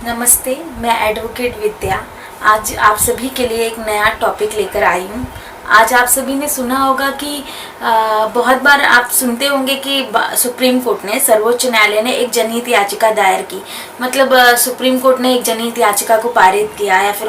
नमस्ते, मैं एडवोकेट विद्या आज आप सभी के लिए एक नया टॉपिक लेकर आई हूँ। आज आप सभी ने सुना होगा कि बहुत बार आप सुनते होंगे कि सुप्रीम कोर्ट ने, सर्वोच्च न्यायालय ने एक जनहित याचिका दायर की। मतलब सुप्रीम कोर्ट ने एक जनहित याचिका को पारित किया या फिर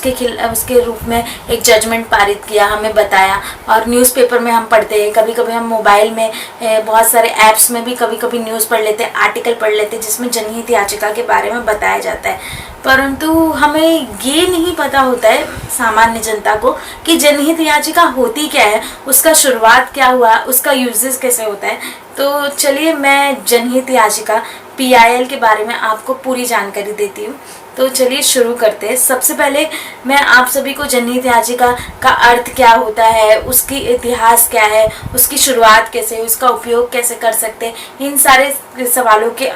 उसके रूप में एक जजमेंट पारित किया, हमें बताया। और न्यूज़पेपर में हम पढ़ते हैं, कभी कभी हम मोबाइल में बहुत सारे ऐप्स में भी कभी कभी न्यूज़ पढ़ लेते हैं, आर्टिकल पढ़ लेते हैं जिसमें जनहित याचिका के बारे में बताया जाता है। परंतु हमें ये नहीं पता होता है सामान्य जनता को कि जनहित याचिका होती क्या है, उसका शुरुआत क्या हुआ, उसका यूजेस कैसे होता है। तो चलिए मैं जनहित याचिका PIL के बारे में आपको पूरी जानकारी देती हूँ। तो चलिए शुरू करते हैं। सबसे पहले मैं आप सभी को जनहित याचिका का अर्थ क्या होता है, उसकी इतिहास क्या है, उसकी शुरुआत कैसे, उसका उपयोग कैसे कर सकते हैं, इन सारे सवालों के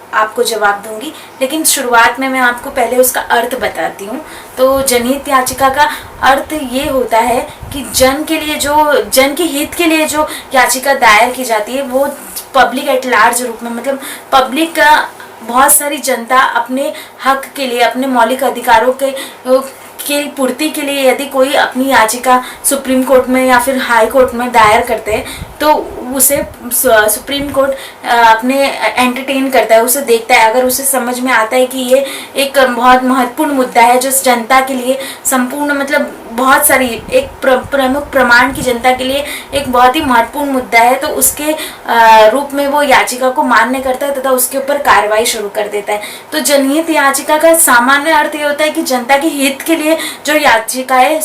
आपको जवाब दूंगी। लेकिन शुरुआत में मैं आपको पहले उसका अर्थ बताती हूँ। तो जनहित याचिका का अर्थ ये होता है कि जन के हित के लिए जो याचिका दायर की जाती है वो पब्लिक एट लार्ज रूप में, मतलब पब्लिक का बहुत सारी जनता अपने हक के लिए, अपने मौलिक अधिकारों के पूर्ति के लिए यदि कोई अपनी याचिका सुप्रीम कोर्ट में या फिर हाई कोर्ट में दायर करते हैं तो उसे सुप्रीम कोर्ट अपने एंटरटेन करता है, उसे देखता है। अगर उसे समझ में आता है कि ये एक बहुत महत्वपूर्ण मुद्दा है जो जनता के लिए संपूर्ण, मतलब बहुत सारी एक प्रमुख प्रमाण की जनता के लिए एक बहुत ही महत्वपूर्ण मुद्दा है, तो उसके रूप में वो याचिका को मान्य करता है तथा उसके ऊपर कार्रवाई शुरू कर देता है। तो जनहित याचिका का सामान्य अर्थ ये होता है कि जनता के हित के लिए जो याचिकाएं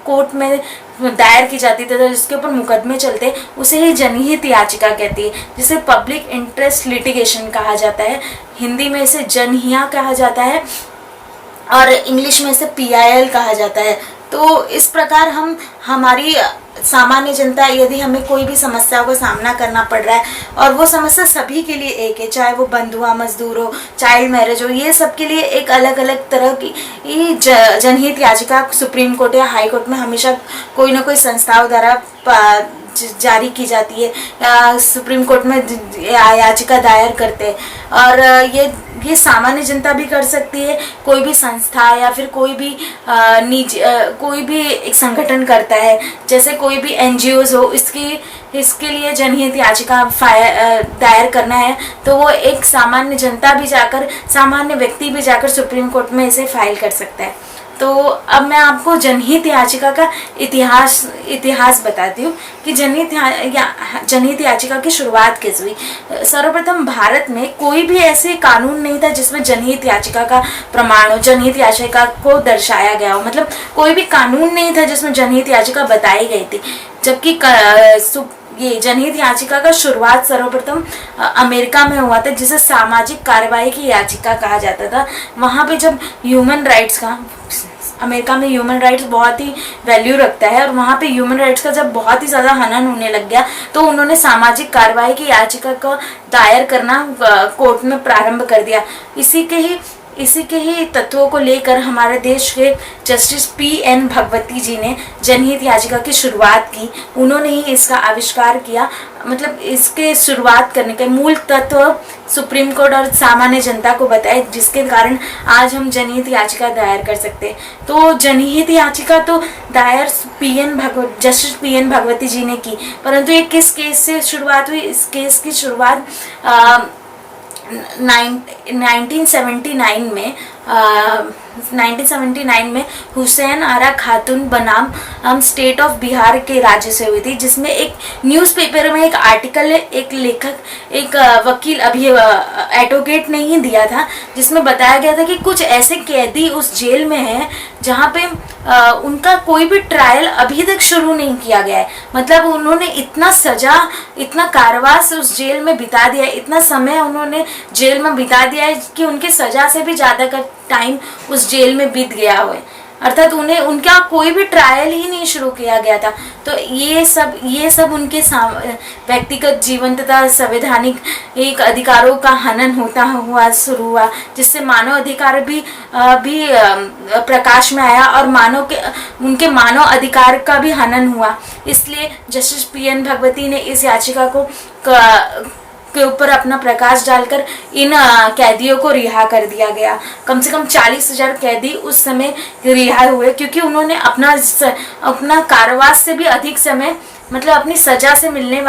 कोर्ट में दायर की जाती है, जिसके ऊपर मुकदमे चलते उसे ही जनहित याचिका कहती है, जिसे पब्लिक इंटरेस्ट लिटिगेशन कहा जाता है। हिंदी में इसे जनहिया कहा जाता है और इंग्लिश में इसे PIL कहा जाता है। तो इस प्रकार हमारी सामान्य जनता, यदि हमें कोई भी समस्याओं का सामना करना पड़ रहा है और वो समस्या सभी के लिए एक है, चाहे वो बंद हुआ, मजदूर हो, चाइल्ड मैरिज हो, ये सब के लिए एक अलग अलग तरह की जनहित याचिका सुप्रीम कोर्ट या हाई कोर्ट में हमेशा कोई ना कोई संस्थाओं द्वारा जारी की जाती है या सुप्रीम कोर्ट में याचिका दायर करते हैं। और ये सामान्य जनता भी कर सकती है, कोई भी संस्था या फिर कोई भी कोई भी एक संगठन करता है, जैसे कोई भी NGOs हो, इसके लिए जनहित याचिका दायर करना है तो वो एक सामान्य जनता भी जाकर, सामान्य व्यक्ति भी जाकर सुप्रीम कोर्ट में इसे फाइल कर सकता है। तो अब मैं आपको जनहित याचिका का इतिहास बताती हूँ कि जनहित याचिका की शुरुआत कैसे हुई। सर्वप्रथम भारत में कोई भी ऐसे कानून नहीं था जिसमें जनहित याचिका का प्रमाण हो, जनहित याचिका को दर्शाया गया हो। मतलब कोई भी कानून नहीं था जिसमें जनहित याचिका बताई गई थी। जबकि ये जनहित याचिका का शुरुआत सर्वप्रथम अमेरिका में हुआ था, जिसे सामाजिक कार्रवाई की याचिका कहा जाता था। वहाँ पे जब अमेरिका में ह्यूमन राइट्स बहुत ही वैल्यू रखता है और वहाँ पे ह्यूमन राइट्स का जब बहुत ही ज़्यादा हनन होने लग गया तो उन्होंने सामाजिक कार्रवाई की याचिका को दायर करना कोर्ट में प्रारंभ कर दिया। इसी के ही तत्वों को लेकर हमारे देश के जस्टिस PN भगवती जी ने जनहित याचिका की शुरुआत की। उन्होंने ही इसका आविष्कार किया। मतलब इसके शुरुआत करने के मूल तत्व सुप्रीम कोर्ट और सामान्य जनता को बताए, जिसके कारण आज हम जनहित याचिका दायर कर सकते हैं। तो जनहित याचिका तो दायर जस्टिस PN भगवती जी ने की, परंतु ये किस केस से शुरुआत हुई? इस केस की शुरुआत 1979 में हुसैन आरा खातून बनाम स्टेट ऑफ बिहार के राज्य से हुई थी, जिसमें एक न्यूज़पेपर में एक आर्टिकल एक लेखक, एक वकील, अभी एडवोकेट ने ही दिया था, जिसमें बताया गया था कि कुछ ऐसे कैदी उस जेल में हैं जहाँ पे उनका कोई भी ट्रायल अभी तक शुरू नहीं किया गया है। मतलब उन्होंने इतना कारावास उस जेल में बिता दिया है, इतना समय उन्होंने जेल में बिता दिया है कि उनके सजा से भी ज़्यादा का टाइम उस जेल में बीत गया हो, अर्थात उनका कोई भी ट्रायल ही नहीं शुरू किया गया था। तो ये सब उनके व्यक्तिगत जीवन तथा संवैधानिक एक अधिकारों का हनन होता हुआ शुरू हुआ, जिससे मानव अधिकार भी प्रकाश में आया और उनके मानव अधिकार का भी हनन हुआ। इसलिए जस्टिस PN भगवती ने इस याचिका के ऊपर अपना प्रकाश डालकर इन कैदियों को रिहा कर दिया गया। कम से कम 40,000 कैदी उस समय रिहा हुए, क्योंकि उन्होंने अपना कारावास से भी अधिक समय, मतलब अपनी सजा से मिलने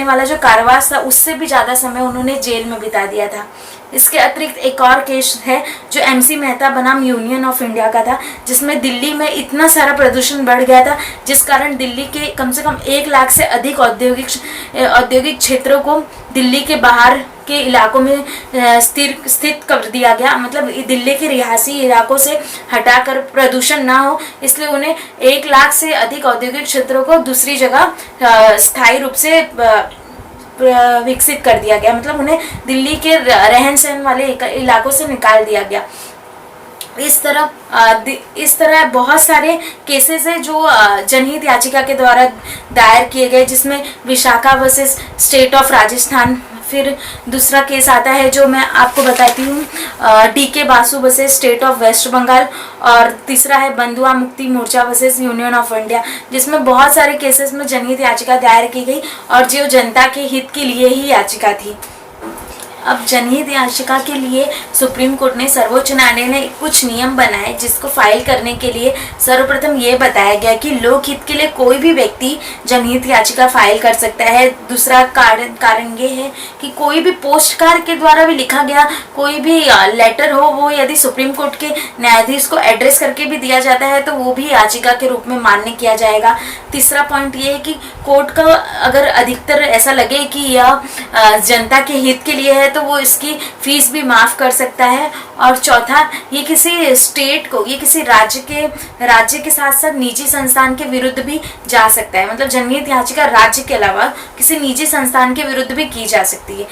वाला जो कारावास था उससे भी ज़्यादा समय उन्होंने जेल में बिता दिया था। इसके अतिरिक्त एक और केस है जो MC मेहता बनाम यूनियन ऑफ इंडिया का था, जिसमें दिल्ली में इतना सारा प्रदूषण बढ़ गया था जिस कारण दिल्ली के कम से कम 1 लाख से अधिक औद्योगिक क्षेत्रों को दिल्ली के बाहर के इलाकों में स्थित कर दिया गया। मतलब दिल्ली के रिहायशी इलाकों से हटाकर प्रदूषण ना हो, इसलिए उन्हें 1 लाख से अधिक औद्योगिक क्षेत्रों को दूसरी जगह स्थायी रूप से विकसित कर दिया गया। मतलब उन्हें दिल्ली के रहन सहन वाले इलाकों से निकाल दिया गया। इस तरह बहुत सारे केसेस है जो जनहित याचिका के द्वारा दायर किए गए, जिसमें Vishakha versus state of Rajasthan, फिर दूसरा केस आता है जो मैं आपको बताती हूँ DK Basu versus state of west Bengal, और तीसरा है Bandhua Mukti Morcha versus union of India, जिसमें बहुत सारे केसेस में जनहित याचिका दायर की गई और जो जनता के हित के लिए ही याचिका थी। अब जनहित याचिका के लिए सुप्रीम कोर्ट ने, सर्वोच्च न्यायालय ने कुछ नियम बनाए, जिसको फाइल करने के लिए सर्वप्रथम ये बताया गया कि लोकहित के लिए कोई भी व्यक्ति जनहित याचिका फाइल कर सकता है। दूसरा कारण ये है कि कोई भी पोस्ट कार्ड के द्वारा भी लिखा गया कोई भी लेटर हो, वो यदि सुप्रीम कोर्ट के न्यायाधीश को एड्रेस करके भी दिया जाता है तो वो भी याचिका के रूप में मान्य किया जाएगा। तीसरा पॉइंट ये है कि कोर्ट का अगर अधिकतर ऐसा लगे कि यह जनता के हित के लिए है तो वो इसकी फीस भी माफ कर सकता है। और चौथा, ये किसी स्टेट को, ये किसी राज्य के साथ साथ निजी संस्थान के विरुद्ध भी जा सकता है। मतलब जनहित याचिका राज्य के अलावा किसी निजी संस्थान के विरुद्ध भी की जा सकती है।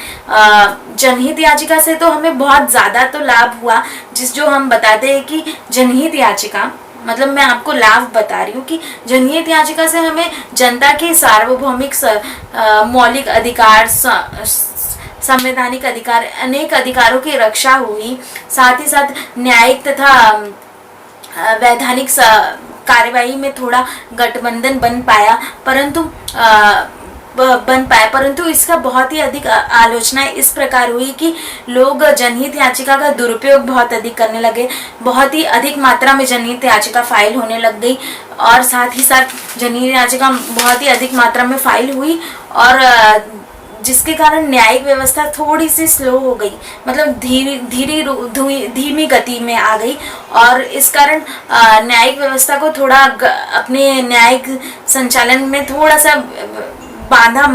जनहित याचिका से तो हमें बहुत ज़्यादा तो लाभ हुआ, जो हम बताते हैं कि जनहित याचिका, मतलब मैं आपको लाभ बता रही हूँ कि जनहित याचिका से हमें जनता के सार्वभौमिक मौलिक अधिकार, संवैधानिक अधिकार, अनेक अधिकारों की रक्षा हुई। साथ ही साथ न्यायिक तथा वैधानिक कार्यवाही में थोड़ा गठबंधन बन पाया, परंतु इसका बहुत ही अधिक आलोचना इस प्रकार हुई कि लोग जनहित याचिका का दुरुपयोग बहुत अधिक करने लगे। बहुत ही अधिक मात्रा में जनहित याचिका फाइल होने लग गई और साथ ही साथ जनहित याचिका बहुत ही अधिक मात्रा में फाइल हुई, और जिसके कारण न्यायिक व्यवस्था थोड़ी सी स्लो हो गई, मतलब धीमी गति में आ गई, और इस कारण न्यायिक व्यवस्था को थोड़ा अपने न्यायिक संचालन में थोड़ा सा बाधा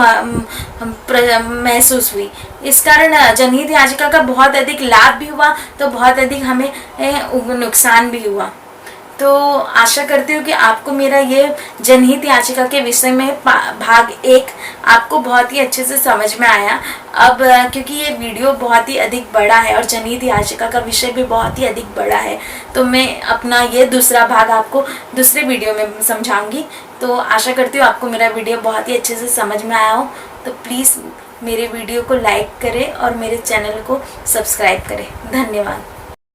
महसूस हुई। इस कारण जनहित याचिका का बहुत अधिक लाभ भी हुआ तो बहुत अधिक हमें नुकसान भी हुआ। तो आशा करती हूँ कि आपको मेरा ये जनहित याचिका के विषय में भाग 1 आपको बहुत ही अच्छे से समझ में आया। अब क्योंकि ये वीडियो बहुत ही अधिक बड़ा है और जनहित याचिका का विषय भी बहुत ही अधिक बड़ा है, तो मैं अपना ये दूसरा भाग आपको दूसरे वीडियो में समझाऊंगी। तो आशा करती हूँ आपको मेरा वीडियो बहुत ही अच्छे से समझ में आया हो। तो प्लीज़ मेरे वीडियो को लाइक करें और मेरे चैनल को सब्सक्राइब करें। धन्यवाद।